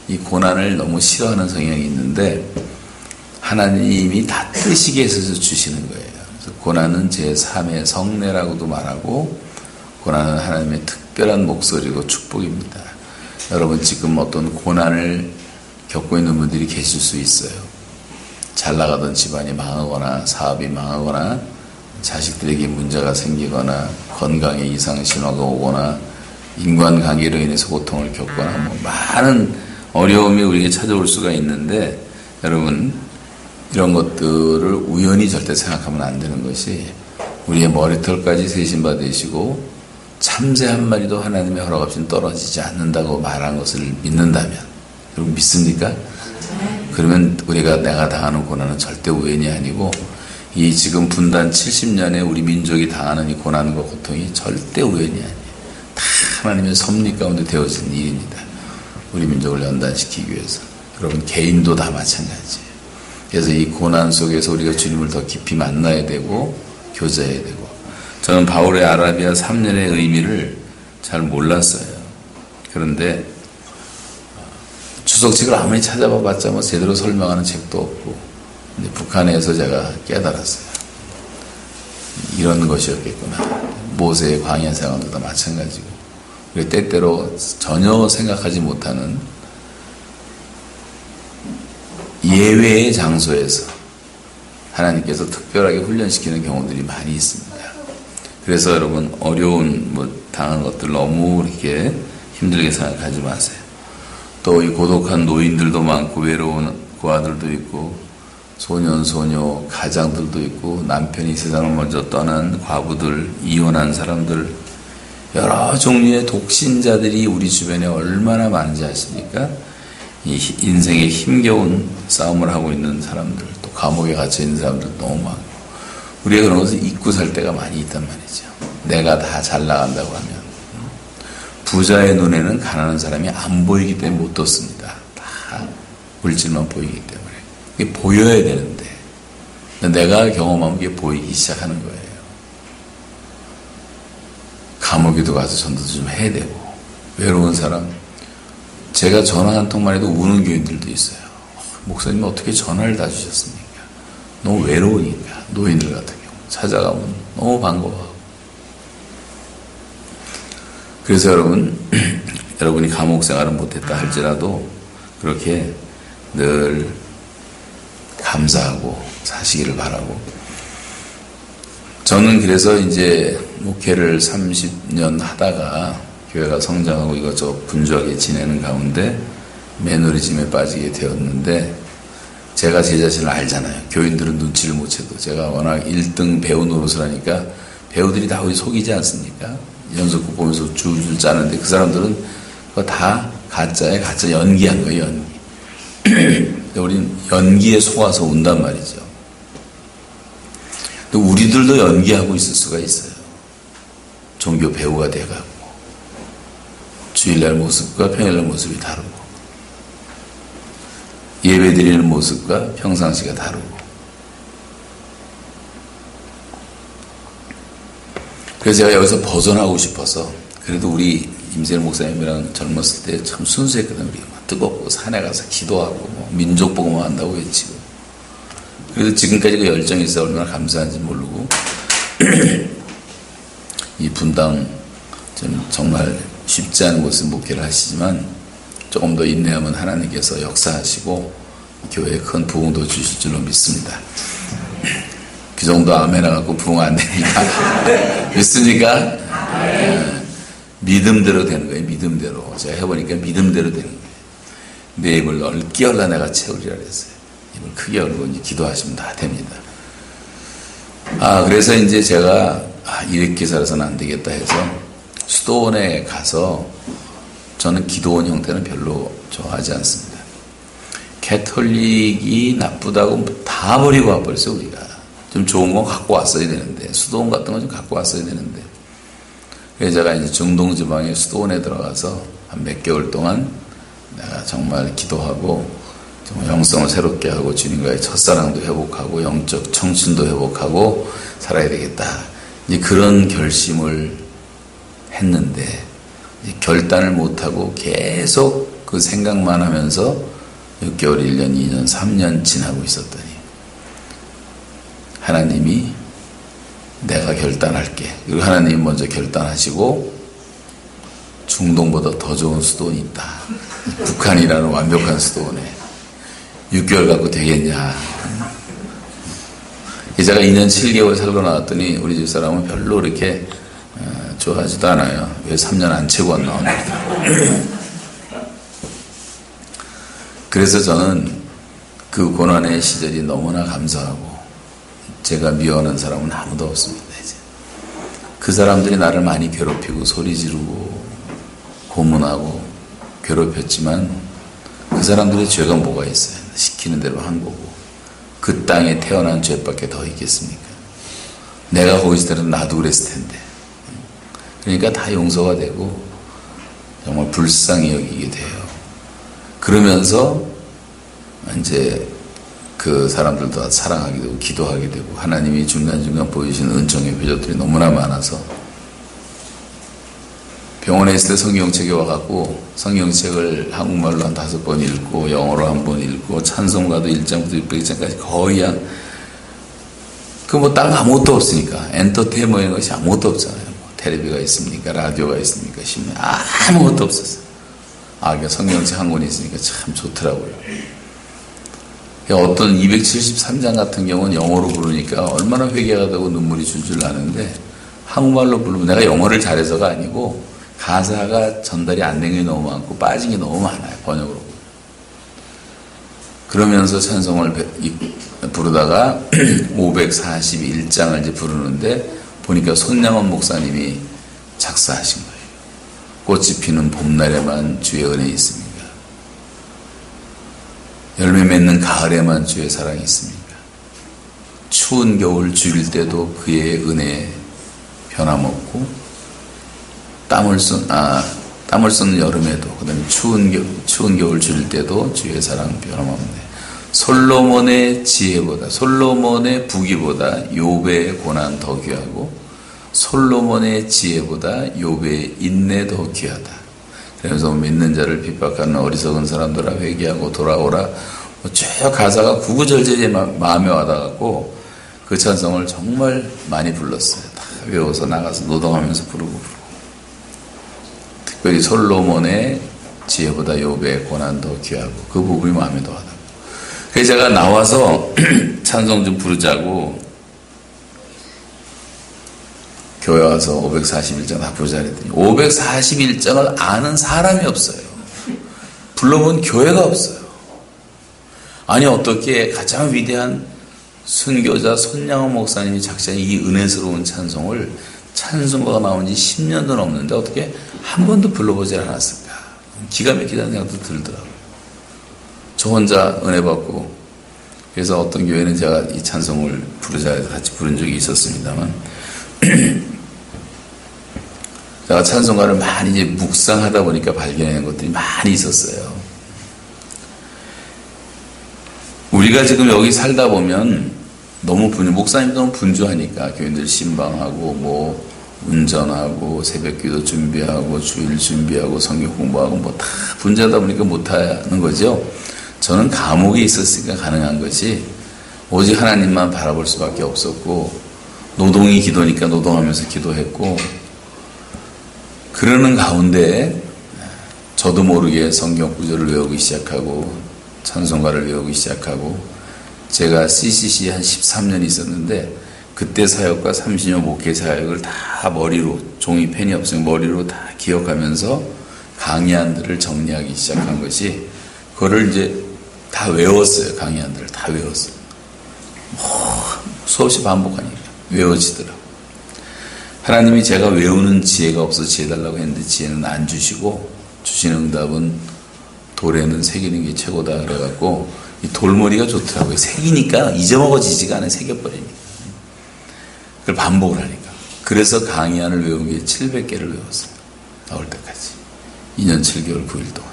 이 고난을 너무 싫어하는 성향이 있는데 하나님이 다 뜨시게 해서 주시는 거예요. 그래서 고난은 제 삶의 성례라고도 말하고 고난은 하나님의 특별한 목소리고 축복입니다. 여러분 지금 어떤 고난을 겪고 있는 분들이 계실 수 있어요. 잘 나가던 집안이 망하거나 사업이 망하거나 자식들에게 문제가 생기거나 건강에 이상 신호가 오거나 인간관계로 인해서 고통을 겪거나 뭐 많은 어려움이 우리에게 찾아올 수가 있는데 여러분 이런 것들을 우연히 절대 생각하면 안 되는 것이 우리의 머리털까지 세신받으시고 참새 한 마리도 하나님의 허락 없이는 떨어지지 않는다고 말한 것을 믿는다면 여러분 믿습니까? 그러면 우리가 내가 당하는 고난은 절대 우연이 아니고 이 지금 분단 70년에 우리 민족이 당하는 이 고난과 고통이 절대 우연이 아니에요. 다 하나님의 섭리 가운데 되어진 일입니다. 우리 민족을 연단시키기 위해서. 여러분 개인도 다 마찬가지예요. 그래서 이 고난 속에서 우리가 주님을 더 깊이 만나야 되고 교제해야 되고 저는 바울의 아라비아 3년의 의미를 잘 몰랐어요. 그런데 주석책을 아무리 찾아봐 봤자 뭐 제대로 설명하는 책도 없고 북한에서 제가 깨달았어요. 이런 것이었겠구나. 모세의 광야 생활도 다 마찬가지고 때때로 전혀 생각하지 못하는 예외의 장소에서 하나님께서 특별하게 훈련시키는 경우들이 많이 있습니다. 그래서 여러분 어려운 당한 것들 너무 이렇게 힘들게 생각하지 마세요. 또 이 고독한 노인들도 많고 외로운 고아들도 있고 소년 소녀 가장들도 있고 남편이 세상을 먼저 떠난 과부들 이혼한 사람들 여러 종류의 독신자들이 우리 주변에 얼마나 많은지 아십니까? 이 인생의 힘겨운 싸움을 하고 있는 사람들 또 감옥에 갇혀 있는 사람들 너무 많고 우리가 그런 것을 잊고 살 때가 많이 있단 말이죠. 내가 다 잘 나간다고 하면 부자의 눈에는 가난한 사람이 안 보이기 때문에 못 떴습니다. 다 물질만 보이기 때문에 그게 보여야 되는데 내가 경험하면 그게 보이기 시작하는 거예요. 감옥에도 가서 전도도 좀 해야 되고 외로운 사람 제가 전화 한 통만 해도 우는 교인들도 있어요. 목사님 어떻게 전화를 다 주셨습니까? 너무 외로우니까 노인들 같은 경우 찾아가면 너무 반가워하고 그래서 여러분이 감옥 생활은 못했다 할지라도 그렇게 늘 감사하고 사시기를 바라고 저는 그래서 이제 목회를 30년 하다가 교회가 성장하고 이것저것 분주하게 지내는 가운데 매너리즘에 빠지게 되었는데 제가 제 자신을 알잖아요. 교인들은 눈치를 못 채도 제가 워낙 1등 배우 노릇을 하니까 배우들이 다 우리 속이지 않습니까? 연속극 보면서 줄줄 짜는데 그 사람들은 그거 다 가짜에 가짜 연기한 거예요. 연기. 우리는 연기에 속아서 운단 말이죠. 또 우리들도 연기하고 있을 수가 있어요. 종교 배우가 돼가고 주일날 모습과 평일날 모습이 다르고 예배드리는 모습과 평상시가 다르고 그래서 제가 여기서 벗어나고 싶어서 그래도 우리 임세일 목사님이랑 젊었을 때 참 순수했거든요. 우리가 막 뜨겁고 산에 가서 기도하고 뭐 민족 복음화 한다고 외치고 그래서 지금까지 그 열정이 있어 얼마나 감사한지 모르고 이 분당 정말 쉽지 않은 곳에서 목회를 하시지만 조금 더 인내하면 하나님께서 역사하시고 교회에 큰 부흥도 주실 줄로 믿습니다. 그 정도 아멘 해갖고 부흥 안 되니까 믿습니까? 믿음대로 되는 거예요. 믿음대로. 제가 해보니까 믿음대로 되는 거예요. 내 입을 넓게 열라 내가 채우리라 그랬어요. 입을 크게 열고 이제 기도하시면 다 됩니다. 그래서 이제 제가 이렇게 살아서는 안 되겠다 해서 수도원에 가서 저는 기도원 형태는 별로 좋아하지 않습니다. 캐톨릭이 나쁘다고 다 버리고 와버렸어요. 우리가 좀 좋은 거 갖고 왔어야 되는데 수도원 같은 거 좀 갖고 왔어야 되는데 그래서 제가 이제 중동 지방의 수도원에 들어가서 한 몇 개월 동안 내가 정말 기도하고 정말 영성을 새롭게 하고 주님과의 첫사랑도 회복하고 영적 청춘도 회복하고 살아야 되겠다. 이제 그런 결심을 했는데 결단을 못하고 계속 그 생각만 하면서 6개월, 1년, 2년, 3년 지나고 있었더니 하나님이 내가 결단할게. 그리고 하나님이 먼저 결단하시고 중동보다 더 좋은 수도원이 있다. 북한이라는 완벽한 수도원에 6개월 갖고 되겠냐. 제가 2년 7개월 살고 나왔더니 우리 집사람은 별로 이렇게 좋아하지도 않아요. 왜 3년 안 채고 안 나옵니다. 그래서 저는 그 고난의 시절이 너무나 감사하고 제가 미워하는 사람은 아무도 없습니다. 이제 그 사람들이 나를 많이 괴롭히고 소리 지르고 고문하고 괴롭혔지만 그 사람들의 죄가 뭐가 있어요? 시키는 대로 한 거고 그 땅에 태어난 죄밖에 더 있겠습니까? 내가 거기서 때는 나도 그랬을 텐데. 그러니까 다 용서가 되고 정말 불쌍히 여기게 돼요. 그러면서 이제 그 사람들도 사랑하게 되고 기도하게 되고 하나님이 중간중간 보이시는 은총의 표적들이 너무나 많아서 병원에 있을 때 성경책에 와갖고 성경책을 한국말로 한 5번 읽고 영어로 한 번 읽고 찬송가도 1장부터 600장까지 거의 한 그 뭐 딴 아무것도 없으니까 엔터테인먼트인 것이 아무것도 없잖아요. 뭐 텔레비가 있습니까? 라디오가 있습니까? 신문 아무것도 없었어요. 그러니까 성경책 한 권이 있으니까 참 좋더라고요. 어떤 273장 같은 경우는 영어로 부르니까 얼마나 회개가 되고 눈물이 줄줄 나는데 한국말로 부르면 내가 영어를 잘해서가 아니고 가사가 전달이 안 된 게 너무 많고 빠진 게 너무 많아요. 번역으로. 그러면서 찬송을 부르다가 541장을 이제 부르는데 보니까 손양원 목사님이 작사하신 거예요. 꽃이 피는 봄날에만 주의 은혜 있습니까? 열매 맺는 가을에만 주의 사랑이 있습니까? 추운 겨울 죽일 때도 그의 은혜에 변함없고 땀을 쏘는 여름에도 그다음에 추운 겨울 죽일 때도 주의 사랑 변함없네. 솔로몬의 지혜보다 솔로몬의 부귀보다 욥의 고난 더 귀하고 솔로몬의 지혜보다 욥의 인내 더 귀하다. 그래서 믿는 자를 핍박하는 어리석은 사람들아 회개하고 돌아오라. 쭉 가사가 구구절절히 마음에 와닿았고 그 찬송을 정말 많이 불렀어요. 다 외워서 나가서 노동하면서 부르고. 특별히 솔로몬의 지혜보다 욥의 고난 더 귀하고 그 부분이 마음에 더 와닿고. 그래서 제가 나와서 찬송 좀 부르자고 교회 와서 541장 다 부르자 그랬더니 541장을 아는 사람이 없어요. 불러본 교회가 없어요. 아니 어떻게 가장 위대한 순교자 손양원 목사님이 작사한 이 은혜스러운 찬송을 찬송가가 나온 지 10년도 넘는데 어떻게 한 번도 불러보질 않았을까. 기가 막히다는 생각도 들더라고요. 저 혼자 은혜 받고 그래서 어떤 교회는 제가 이 찬송을 부르자 해서 같이 부른 적이 있었습니다만 제가 찬송가를 많이 이제 묵상하다 보니까 발견하는 것들이 많이 있었어요. 우리가 지금 여기 살다 보면 너무 목사님 너무 분주하니까 교인들 신방하고 뭐 운전하고 새벽기도 준비하고 주일 준비하고 성경 공부하고 뭐 다 분주하다 보니까 못하는 거죠. 저는 감옥에 있었으니까 가능한 것이 오직 하나님만 바라볼 수밖에 없었고 노동이 기도니까 노동하면서 기도했고 그러는 가운데 저도 모르게 성경 구절을 외우기 시작하고 찬송가를 외우기 시작하고 제가 CCC 한 13년 있었는데 그때 사역과 30년 목회 사역을 다 머리로 종이 펜이 없으면 머리로 다 기억하면서 강의안들을 정리하기 시작한 것이 그거를 이제 다 외웠어요. 강의안들을 다 외웠어요. 수없이 반복하니까 외워지더라고요. 하나님이 제가 외우는 지혜가 없어 지혜 달라고 했는데 지혜는 안 주시고 주신 응답은 돌에는 새기는 게 최고다 그래갖고 이 돌머리가 좋더라고요. 새기니까 잊어먹어지지가 않아요. 새겨버리니까. 그걸 반복을 하니까. 그래서 강의안을 외운 게 700개를 외웠어요. 나올 때까지. 2년 7개월 9일 동안.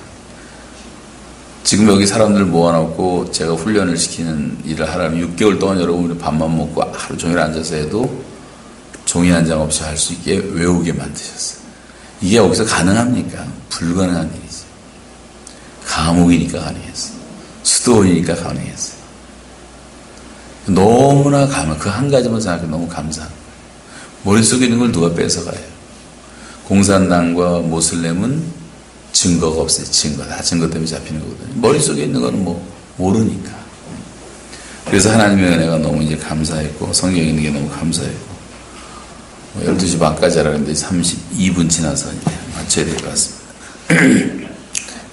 지금 여기 사람들 모아놓고 제가 훈련을 시키는 일을 하려면 6개월 동안 여러분이 밥만 먹고 하루 종일 앉아서 해도 종이 한 장 없이 할 수 있게 외우게 만드셨어요. 이게 여기서 가능합니까? 불가능한 일이죠. 감옥이니까 가능했어요. 수도원이니까 가능했어요. 너무나 그 한 가지만 생각해 너무 감사한 거예요. 머릿속에 있는 걸 누가 뺏어가요? 공산당과 모슬렘은 증거가 없어요. 다 증거 때문에 잡히는 거거든요. 머릿속에 있는 거는 모르니까. 그래서 하나님의 은혜가 너무 이제 감사했고, 성경에 있는 게 너무 감사했고, 12시 반까지 하라는데 32분 지나서 이제 마쳐야 될 것 같습니다.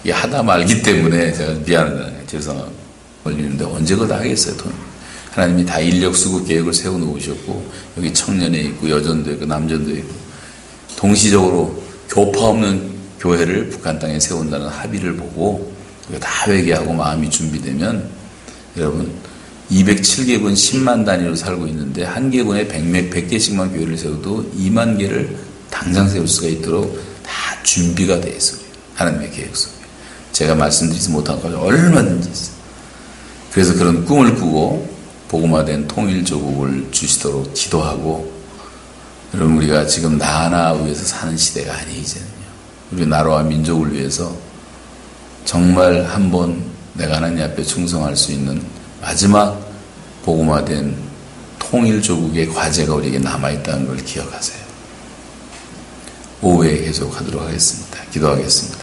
이게 하다 말기 때문에 제가 미안하다, 죄송하고, 걸리는데 언제 그거 다 하겠어요, 돈. 하나님이 다 인력 수급 계획을 세워놓으셨고, 여기 청년에 있고, 여전도 있고, 남전도 있고, 동시적으로 교파 없는 교회를 북한 땅에 세운다는 합의를 보고 다 회개하고 마음이 준비되면 여러분 207개군 10만 단위로 살고 있는데 한 개군에 100개씩만 교회를 세워도 2만 개를 당장 세울 수가 있도록 다 준비가 되어 있어요. 하나님의 계획 속에. 제가 말씀드리지 못한 것이 얼마든지 있어요. 그래서 그런 꿈을 꾸고 복음화된 통일조국을 주시도록 기도하고 여러분 우리가 지금 나 하나 위해서 사는 시대가 아니에요. 이제는요. 우리 나라와 민족을 위해서 정말 한번 내가 하나님 앞에 충성할 수 있는 마지막 복음화된 통일조국의 과제가 우리에게 남아있다는 걸 기억하세요. 오후에 계속하도록 하겠습니다. 기도하겠습니다.